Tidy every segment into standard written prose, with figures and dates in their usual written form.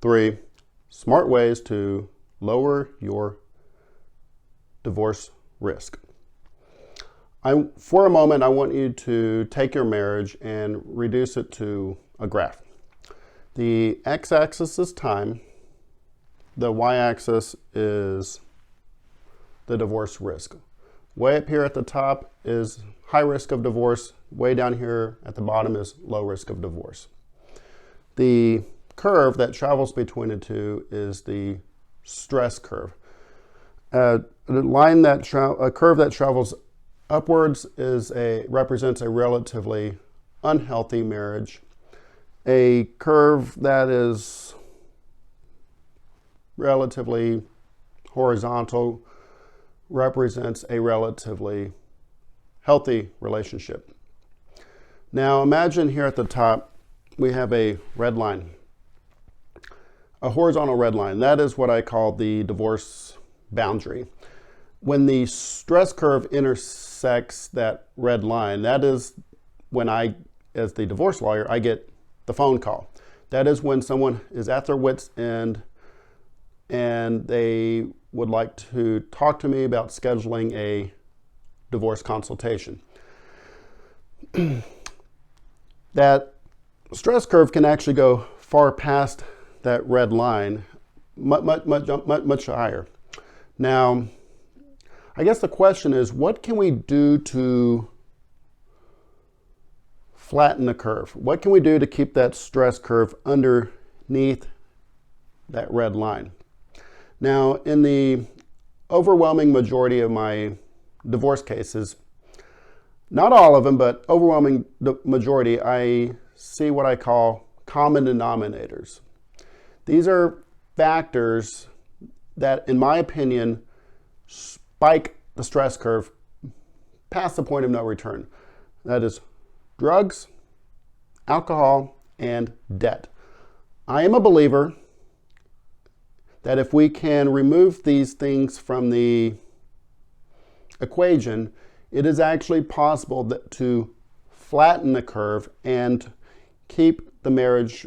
3 smart ways to lower your divorce risk. For a moment, I want you to take your marriage and reduce it to a graph. The x-axis is time. The y-axis is the divorce risk. Way up here at the top is high risk of divorce. Way down here at the bottom is low risk of divorce. The curve that travels between the two is the stress curve. A curve that travels upwards represents a relatively unhealthy marriage. A curve that is relatively horizontal represents a relatively healthy relationship. Now imagine here at the top we have a red line, a horizontal red line. That is what I call the divorce boundary. When the stress curve intersects that red line, that is when I, as the divorce lawyer, I get the phone call. That is when someone is at their wit's end and they would like to talk to me about scheduling a divorce consultation. That stress curve can actually go far past that red line, much higher. Now, I guess the question is, what can we do to flatten the curve? What can we do to keep that stress curve underneath that red line? Now, in the overwhelming majority of my divorce cases, not all of them, but overwhelming majority, I see what I call common denominators. These are factors that, in my opinion, spike the stress curve past the point of no return. That is drugs, alcohol, and debt. I am a believer that if we can remove these things from the equation, it is actually possible to flatten the curve and keep the marriage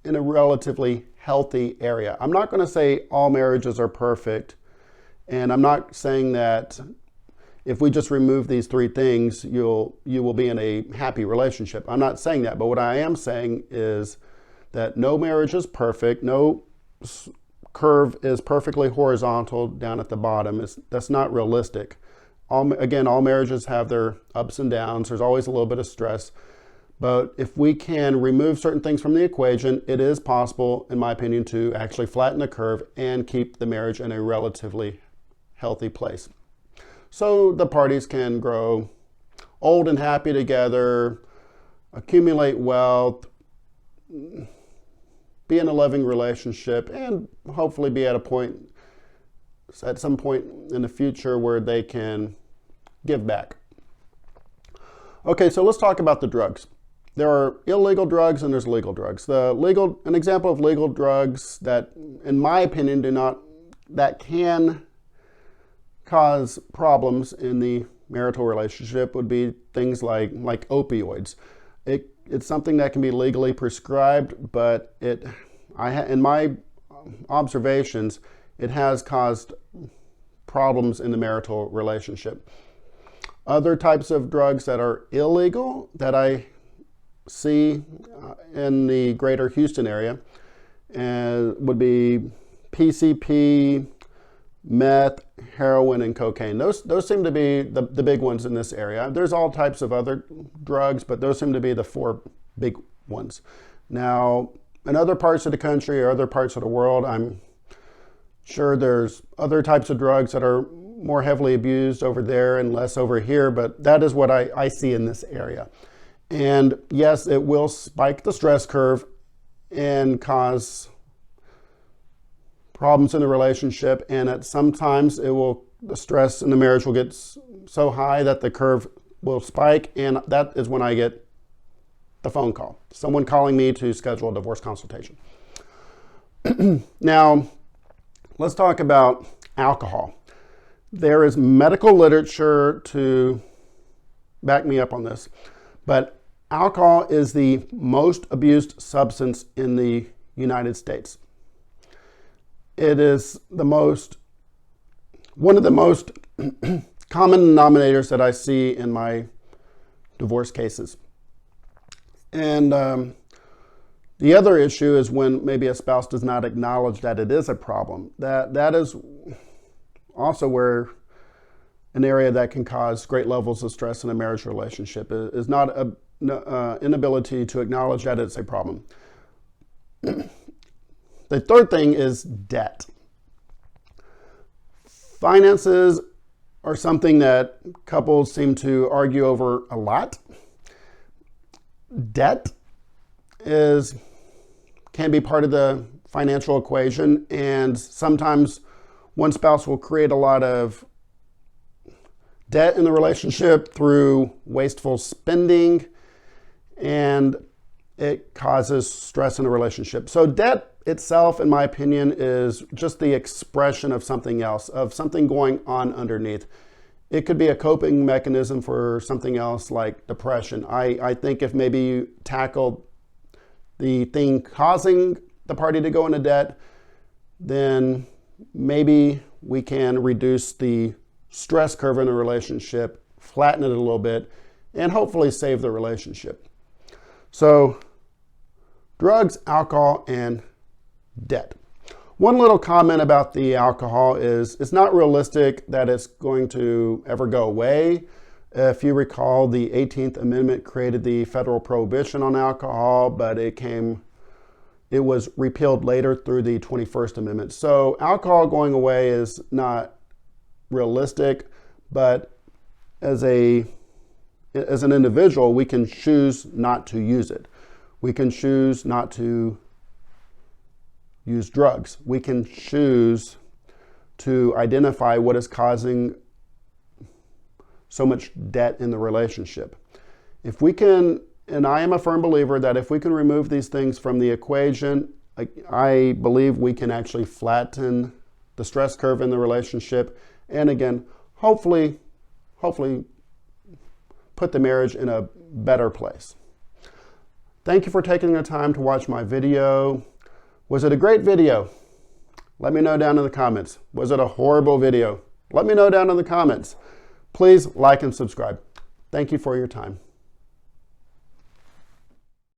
in a relatively healthy area. I'm not going to say all marriages are perfect, and I'm not saying that if we just remove these 3 things, you will be in a happy relationship. I'm not saying that, but what I am saying is that no marriage is perfect. No curve is perfectly horizontal down at the bottom. That's not realistic. All marriages have their ups and downs. There's always a little bit of stress. But if we can remove certain things from the equation, it is possible, in my opinion, to actually flatten the curve and keep the marriage in a relatively healthy place. So the parties can grow old and happy together, accumulate wealth, be in a loving relationship, and hopefully be at some point in the future where they can give back. Okay, so let's talk about the drugs. There are illegal drugs and there's legal drugs. An example of legal drugs that, in my opinion, that can cause problems in the marital relationship would be things like opioids. It's something that can be legally prescribed, but in my observations, it has caused problems in the marital relationship. Other types of drugs that are illegal that I see in the greater Houston area would be PCP, meth, heroin, and cocaine. Those seem to be the big ones in this area. There's all types of other drugs, but those seem to be the 4 big ones. Now, in other parts of the country or other parts of the world, I'm sure there's other types of drugs that are more heavily abused over there and less over here, but that is what I see in this area. And yes, it will spike the stress curve and cause problems in the relationship, and sometimes the stress in the marriage will get so high that the curve will spike, and that is when I get the phone call. Someone calling me to schedule a divorce consultation. Now, let's talk about alcohol. There is medical literature to back me up on this, but alcohol is the most abused substance in the United States. It is one of the most common denominators that I see in my divorce cases. And the other issue is when maybe a spouse does not acknowledge that it is a problem. That is also where an area that can cause great levels of stress in a marriage relationship is not an inability to acknowledge that it's a problem. The third thing is debt. Finances are something that couples seem to argue over a lot. Debt can be part of the financial equation, and sometimes one spouse will create a lot of debt in the relationship through wasteful spending, and it causes stress in a relationship. So debt itself, in my opinion, is just the expression of something else, of something going on underneath. It could be a coping mechanism for something else like depression. I think if maybe you tackle the thing causing the party to go into debt, then maybe we can reduce the stress curve in a relationship, flatten it a little bit, and hopefully save the relationship. So, drugs, alcohol, and debt. One little comment about the alcohol is it's not realistic that it's going to ever go away. If you recall, the 18th Amendment created the federal prohibition on alcohol, but it was repealed later through the 21st Amendment. So alcohol going away is not realistic, but as an individual, we can choose not to use it. We can choose not to use drugs. We can choose to identify what is causing so much debt in the relationship. If we can, and I am a firm believer that if we can remove these things from the equation, I believe we can actually flatten the stress curve in the relationship, and again, hopefully put the marriage in a better place. Thank you for taking the time to watch my video. Was it a great video? Let me know down in the comments. Was it a horrible video? Let me know down in the comments. Please like and subscribe. Thank you for your time.